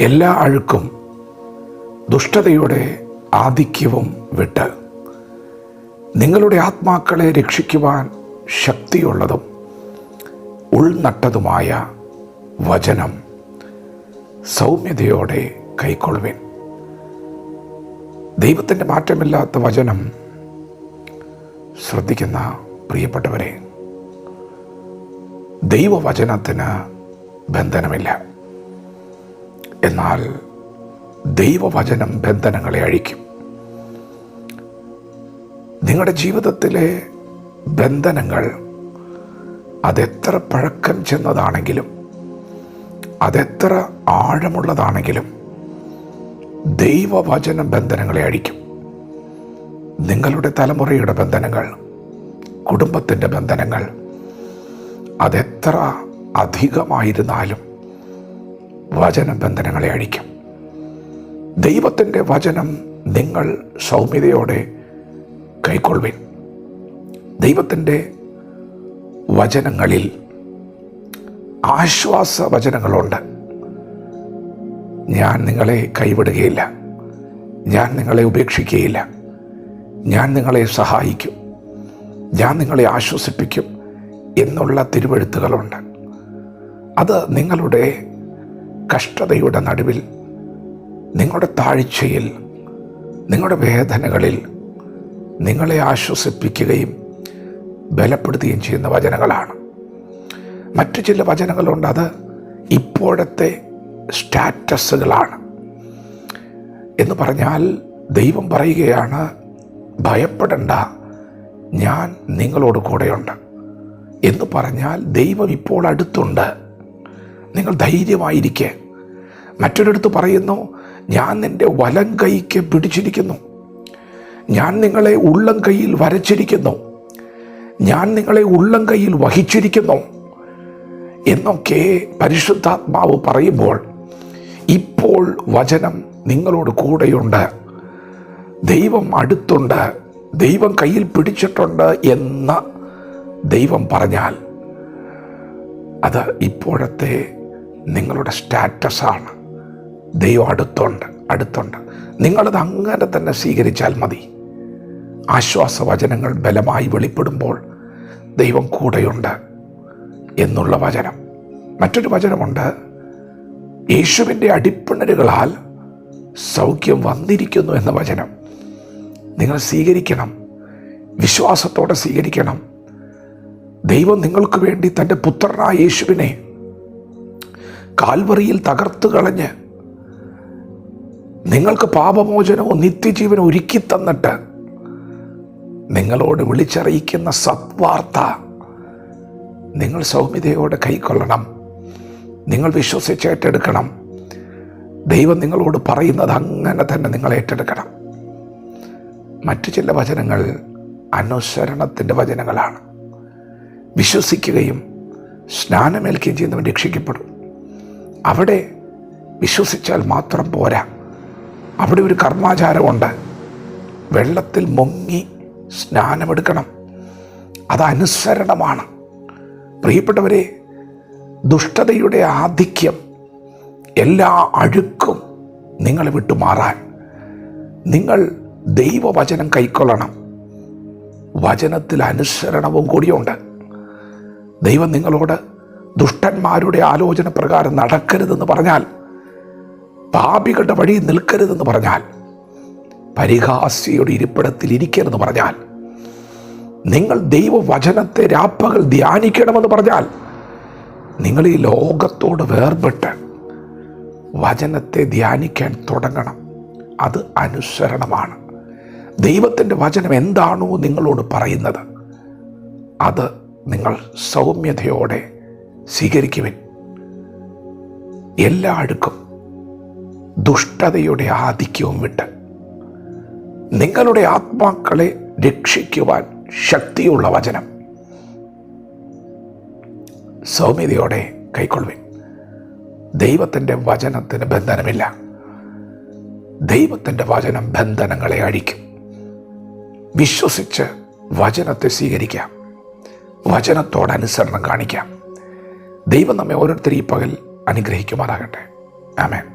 എല്ലാ അഴുക്കും ദുഷ്ടതയുടെ ആധിക്യവും വിട്ട് നിങ്ങളുടെ ആത്മാക്കളെ രക്ഷിക്കുവാൻ ശക്തിയുള്ളതും ഉൾനട്ടതുമായ വചനം സൗമ്യതയോടെ കൈക്കൊള്ളുവിൻ. ദൈവത്തിൻ്റെ മാറ്റമില്ലാത്ത വചനം ശ്രദ്ധിക്കുന്ന പ്രിയപ്പെട്ടവരെ, ദൈവവചനത്തിന് ബന്ധനമില്ല. എന്നാൽ ദൈവവചനം ബന്ധനങ്ങളെ അഴിക്കും. നിങ്ങളുടെ ജീവിതത്തിലെ ബന്ധനങ്ങൾ അതെത്ര പഴക്കം ചെന്നതാണെങ്കിലും അതെത്ര ആഴമുള്ളതാണെങ്കിലും ദൈവവചനം ബന്ധനങ്ങളെ അഴിക്കും. നിങ്ങളുടെ തലമുറയുടെ ബന്ധനങ്ങൾ, കുടുംബത്തിൻ്റെ ബന്ധനങ്ങൾ അതെത്ര അധികമായിരുന്നാലും വചനം ബന്ധനങ്ങളെ അഴിക്കും. ദൈവത്തിൻ്റെ വചനം നിങ്ങൾ സൗമ്യതയോടെ കൈക്കൊള്ളുവിൻ. ദൈവത്തിൻ്റെ വചനങ്ങളിൽ ആശ്വാസ വചനങ്ങളുണ്ട്. ഞാൻ നിങ്ങളെ കൈവിടുകയില്ല, ഞാൻ നിങ്ങളെ ഉപേക്ഷിക്കുകയില്ല, ഞാൻ നിങ്ങളെ സഹായിക്കും, ഞാൻ നിങ്ങളെ ആശ്വസിപ്പിക്കും എന്നുള്ള തിരുവെഴുത്തുകളുണ്ട്. അത് നിങ്ങളുടെ കഷ്ടതയുടെ നടുവിൽ, നിങ്ങളുടെ താഴ്ചയിൽ, നിങ്ങളുടെ വേദനകളിൽ നിങ്ങളെ ആശ്വസിപ്പിക്കുകയും ബലപ്പെടുത്തുകയും ചെയ്യുന്ന വചനങ്ങളാണ്. മറ്റു ചില വചനങ്ങളുണ്ട്, അത് ഇപ്പോഴത്തെ സ്റ്റാറ്റസുകളാണ്. എന്ന് പറഞ്ഞാൽ ദൈവം പറയുകയാണ്, ഭയപ്പെടേണ്ട, ഞാൻ നിങ്ങളോട് കൂടെയുണ്ട്. എന്ന് പറഞ്ഞാൽ ദൈവം ഇപ്പോൾ അടുത്തുണ്ട്, നിങ്ങൾ ധൈര്യമായിരിക്കെ. മറ്റൊരിടത്ത് പറയുന്നു, ഞാൻ നിൻ്റെ വലം കൈക്ക് പിടിച്ചിരിക്കുന്നു, ഞാൻ നിങ്ങളെ ഉള്ളം കൈയിൽ വരച്ചിരിക്കുന്നു, ഞാൻ നിങ്ങളെ ഉള്ളം കൈയിൽ വഹിച്ചിരിക്കുന്നു എന്നൊക്കെ പരിശുദ്ധാത്മാവ് പറയുമ്പോൾ ഇപ്പോൾ വചനം നിങ്ങളോട് കൂടെയുണ്ട്, ദൈവം അടുത്തുണ്ട്, ദൈവം കയ്യിൽ പിടിച്ചിട്ടുണ്ട് എന്ന് ദൈവം പറഞ്ഞാൽ അത് ഇപ്പോഴത്തെ നിങ്ങളുടെ സ്റ്റാറ്റസാണ്. ദൈവം അടുത്തുണ്ട്. നിങ്ങളത് അങ്ങനെ തന്നെ സ്വീകരിച്ചാൽ മതി. ആശ്വാസവചനങ്ങൾ ബലമായി വെളിപ്പെടുമ്പോൾ ദൈവം കൂടെയുണ്ട് എന്നുള്ള വചനം. മറ്റൊരു വചനമുണ്ട്, യേശുവിൻ്റെ അടിപ്പിണരുകളാൽ സൗഖ്യം വന്നിരിക്കുന്നു എന്ന വചനം. നിങ്ങൾ സ്വീകരിക്കണം, വിശ്വാസത്തോടെ സ്വീകരിക്കണം. ദൈവം നിങ്ങൾക്ക് വേണ്ടി തൻ്റെ പുത്രനായ യേശുവിനെ കാൽവറിയിൽ തകർത്തു കളഞ്ഞ് നിങ്ങൾക്ക് പാപമോചനവും നിത്യജീവനും ഒരുക്കി തന്നിട്ട് നിങ്ങളോട് വിളിച്ചറിയിക്കുന്ന സത്വാർത്ത നിങ്ങൾ സൗമ്യതയോടെ കൈക്കൊള്ളണം. നിങ്ങൾ വിശ്വസിച്ച് ഏറ്റെടുക്കണം. ദൈവം നിങ്ങളോട് പറയുന്നത് അങ്ങനെ തന്നെ നിങ്ങൾ ഏറ്റെടുക്കണം. മറ്റു ചില വചനങ്ങൾ അനുസരണത്തിൻ്റെ വചനങ്ങളാണ്. വിശ്വസിക്കുകയും സ്നാനമേൽക്കുകയും ചെയ്യുന്നവൻ രക്ഷിക്കപ്പെടും. അവിടെ വിശ്വസിച്ചാൽ മാത്രം പോരാ, അവിടെ ഒരു കർമാചാരമുണ്ട്. വെള്ളത്തിൽ മുങ്ങി സ്നാനമെടുക്കണം. അത് അനുസരണമാണ്. പ്രിയപ്പെട്ടവരെ, ദുഷ്ടതയുടെ ആധിക്യം, എല്ലാ അഴുക്കും നിങ്ങളെ വിട്ടുമാറാൻ നിങ്ങൾ ദൈവവചനം കൈക്കൊള്ളണം. വചനത്തിൽ അനുസരണവും കൂടിയുണ്ട്. ദൈവം നിങ്ങളോട് ദുഷ്ടന്മാരുടെ ആലോചന പ്രകാരം നടക്കരുതെന്ന് പറഞ്ഞാൽ, പാപികളുടെ വഴി നിൽക്കരുതെന്ന് പറഞ്ഞാൽ, പരിഹാസിയുടെ ഇരിപ്പിടത്തിൽ ഇരിക്കരുതെന്ന് പറഞ്ഞാൽ, നിങ്ങൾ ദൈവവചനത്തെ രാപ്പകൽ ധ്യാനിക്കണമെന്ന് പറഞ്ഞാൽ, നിങ്ങൾ ഈ ലോകത്തോട് വേർപെട്ട് വചനത്തെ ധ്യാനിക്കാൻ തുടങ്ങണം. അത് അനുസരണമാണ്. ദൈവത്തിൻ്റെ വചനം എന്താണോ നിങ്ങളോട് പറയുന്നത് അത് നിങ്ങൾ സൗമ്യതയോടെ സ്വീകരിക്കുവിൻ. എല്ലാ അഴുക്കും ദുഷ്ടതയുടെ ആധിക്യവും വിട്ട് നിങ്ങളുടെ ആത്മാക്കളെ രക്ഷിക്കുവാൻ ശക്തിയുള്ള വചനം സൗമ്യതയോടെ കൈക്കൊള്ളുവിൻ. ദൈവത്തിൻ്റെ വചനത്തിന് ബന്ധനമില്ല. ദൈവത്തിൻ്റെ വചനം ബന്ധനങ്ങളെ അഴിക്കും. വിശ്വസിച്ച് വചനത്തെ സ്വീകരിക്കാം, വചനത്തോട് അനുസരണം കാണിക്കാം. ദൈവം നമ്മെ ഓരോരുത്തരും ഈ പകൽ അനുഗ്രഹിക്കുമാറാകട്ടെ. ആമേൻ.